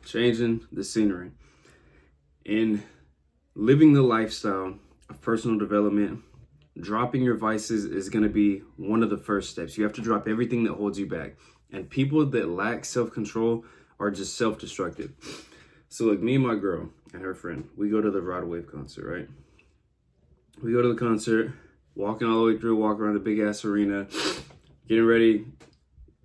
changing the scenery, and living the lifestyle of personal development. Dropping your vices is going to be one of the first steps. You have to drop everything that holds you back. And people that lack self-control are just self-destructive. So like me and my girl and her friend, we go to the Rod Wave concert, right? We go to the concert, walking all the way through, walk around the big ass arena, getting ready,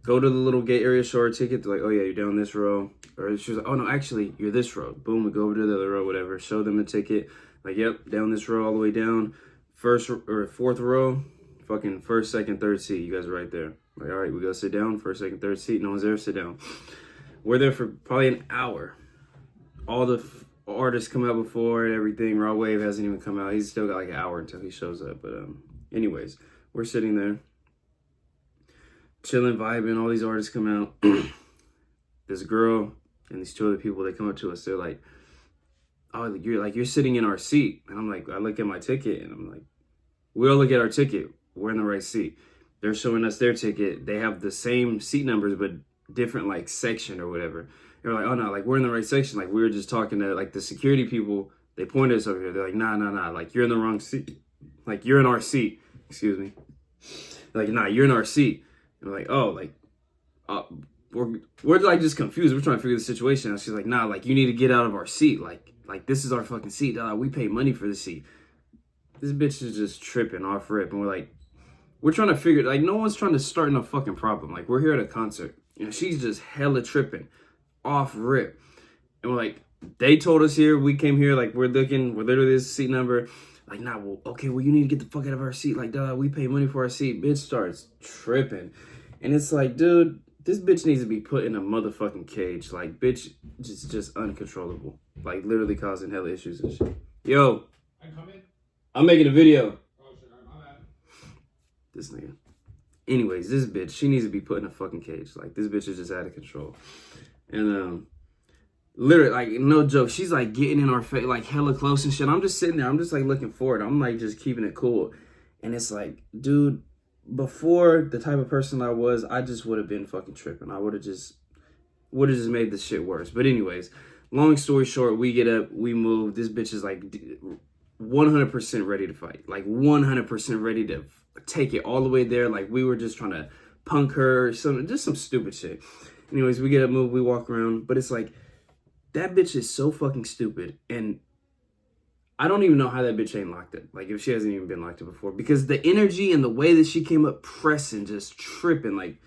go to the little gate area, show her ticket. They're like, oh yeah, you're down this row. Or she was like, oh no, actually, you're this row. Boom, we go over to the other row, whatever. Show them the ticket. Like, yep, down this row all the way down. First or fourth row, fucking first, second, third seat. You guys are right there. Like, all right, we go sit down. First, second, third seat. No one's there. Sit down. We're there for probably an hour. All the artists come out before and everything. Rod Wave hasn't even come out. He's still got like an hour until he shows up. But anyways, we're sitting there, chilling, vibing. All these artists come out. This girl and these two other people, they come up to us. They're like, oh, you're sitting in our seat. And I'm like, I look at my ticket and I'm like, we all look at our ticket. We're in the right seat. They're showing us their ticket. They have the same seat numbers, but different like section or whatever. They're like, oh no, like we're in the right section. Like we were just talking to like the security people. They pointed us over here. They're like, nah. Like you're in the wrong seat. Like you're in our seat. Excuse me. They're like, nah, you're in our seat. And we're like, oh, like, we're like just confused. We're trying to figure the situation out. She's like, nah, like you need to get out of our seat. Like this is our fucking seat. We pay money for the seat. This bitch is just tripping off rip. And we're trying to figure, like no one's trying to start no fucking problem. Like we're here at a concert. And she's just hella tripping off rip. And we're like, they told us here, we came here, like we're literally this seat number. Like, nah, well, okay, well you need to get the fuck out of our seat. Like, we pay money for our seat. Bitch starts tripping. And it's like, dude, this bitch needs to be put in a motherfucking cage. Like, bitch, just uncontrollable. Like, literally causing hella issues and shit. Yo. I come in? I'm making a video. Oh, shit, I'm at. This nigga. Anyways, this bitch, she needs to be put in a fucking cage. Like, this bitch is just out of control. And, literally, like, no joke, she's, like, getting in our face, like, hella close and shit. I'm just sitting there. I'm just, like, looking forward. I'm, like, just keeping it cool. And it's like, dude, before the type of person I was, I just would have been fucking tripping. I would have just made this shit worse. But anyways, long story short, we get up, we move. This bitch is, like, 100% ready to fight. Like, 100% ready to take it all the way there. Like, we were just trying to punk her, just some stupid shit. Anyways, we get up, move, we walk around. But it's like, that bitch is so fucking stupid. And I don't even know how that bitch ain't locked up. Like, if she hasn't even been locked up before. Because the energy and the way that she came up pressing, just tripping. Like,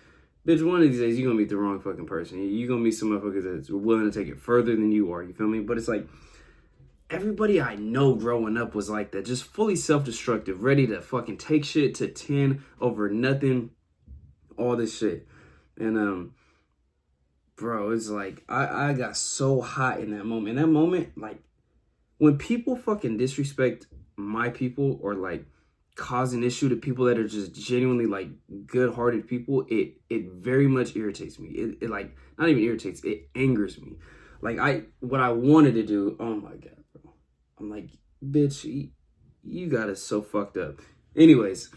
bitch, one of these days, you're going to meet the wrong fucking person. You're going to meet some motherfuckers that's willing to take it further than you are. You feel me? But it's like, everybody I know growing up was like that. Just fully self-destructive. Ready to fucking take shit to 10 over nothing. All this shit. And, bro, it's like, I got so hot in that moment. In that moment, like, when people fucking disrespect my people or, like, cause an issue to people that are just genuinely, like, good-hearted people, it very much irritates me. It like, not even irritates, it angers me. Like, what I wanted to do, oh, my God, bro. I'm like, bitch, you got us so fucked up. Anyways,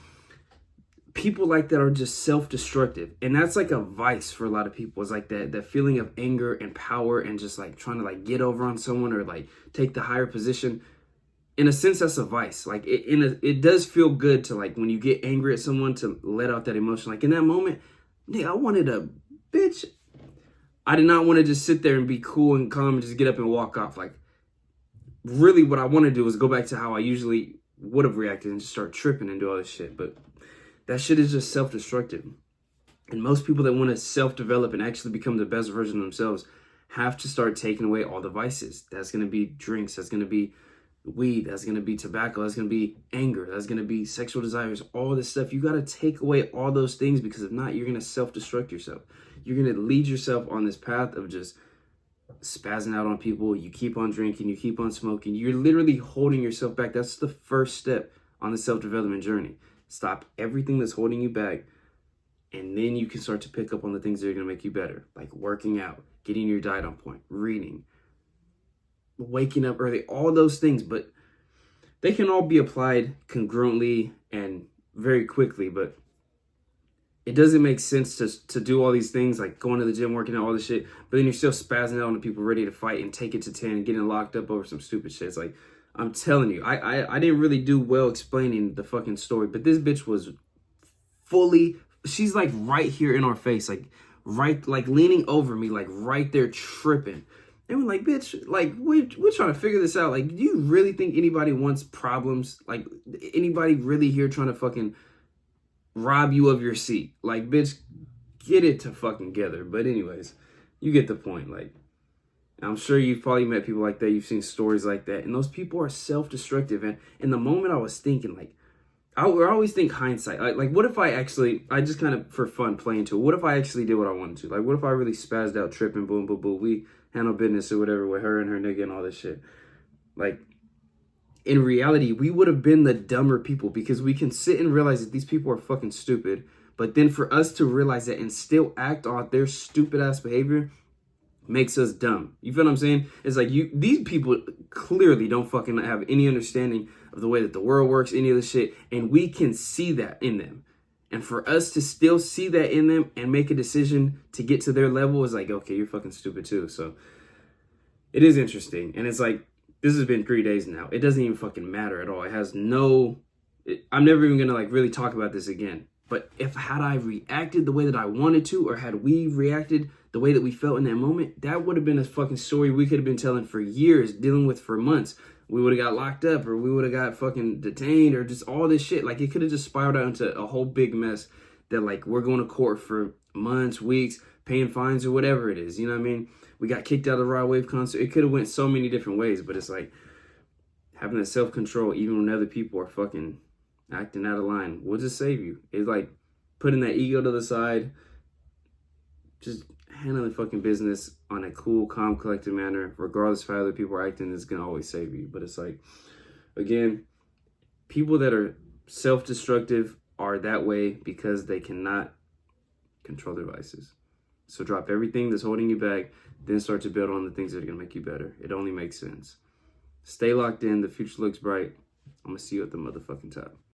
people like that are just self-destructive, and that's like a vice for a lot of people. It's like that feeling of anger and power and just like trying to like get over on someone or like take the higher position. In a sense, that's a vice. Like it does feel good to, like, when you get angry at someone, to let out that emotion. Like in that moment, I wanted a bitch. I did not want to just sit there and be cool and calm and just get up and walk off. Like, really what I want to do was go back to how I usually would have reacted and just start tripping and do all this shit. But that shit is just self-destructive. And most people that want to self-develop and actually become the best version of themselves have to start taking away all the vices. That's going to be drinks. That's going to be weed. That's going to be tobacco. That's going to be anger. That's going to be sexual desires. All this stuff. You got to take away all those things, because if not, you're going to self-destruct yourself. You're going to lead yourself on this path of just spazzing out on people. You keep on drinking. You keep on smoking. You're literally holding yourself back. That's the first step on the self-development journey. Stop everything that's holding you back, and then you can start to pick up on the things that are going to make you better, like working out, getting your diet on point, reading, waking up early, all those things. But they can all be applied congruently and very quickly. But it doesn't make sense to do all these things like going to the gym, working out, all this shit, but then you're still spazzing out on the people ready to fight and take it to 10 and getting locked up over some stupid shit. It's like, I'm telling you, I didn't really do well explaining the fucking story, but this bitch was she's like right here in our face, like right, like leaning over me, like right there tripping. And we're like, bitch, like we're trying to figure this out. Like, do you really think anybody wants problems? Like, anybody really here trying to fucking rob you of your seat? Like, bitch, get it to fucking together. But anyways, you get the point. Like, I'm sure you've probably met people like that. You've seen stories like that. And those people are self-destructive. And in the moment I was thinking, like, I always think hindsight. Like, what if I just kind of for fun play into it. What if I actually did what I wanted to? Like, what if I really spazzed out, tripping, boom, boom, boom. We handle business or whatever with her and her nigga and all this shit. Like, in reality, we would have been the dumber people because we can sit and realize that these people are fucking stupid. But then for us to realize that and still act on their stupid ass behavior makes us dumb. You feel what I'm saying? It's like these people clearly don't fucking have any understanding of the way that the world works, any of this shit, and we can see that in them. And for us to still see that in them and make a decision to get to their level is like, okay, you're fucking stupid too. So it is interesting. And it's like, this has been 3 days now. It doesn't even fucking matter at all. It has I'm never even gonna like really talk about this again. But had I reacted the way that I wanted to, or had we reacted the way that we felt in that moment, that would have been a fucking story we could have been telling for years, dealing with for months. We would have got locked up, or we would have got fucking detained, or just all this shit. Like, it could have just spiraled out into a whole big mess that, like, we're going to court for months, weeks, paying fines, or whatever it is. You know what I mean? We got kicked out of the Rod Wave concert. It could have went so many different ways, but it's like having that self-control, even when other people are fucking acting out of line, will just save you. It's like putting that ego to the side, just handling fucking business on a cool, calm, collected manner, regardless of how other people are acting, is gonna always save you. But it's like, again, people that are self-destructive are that way because they cannot control their vices. So drop everything that's holding you back, then start to build on the things that are gonna make you better. It only makes sense. Stay locked in. The future looks bright. I'm gonna see you at the motherfucking top.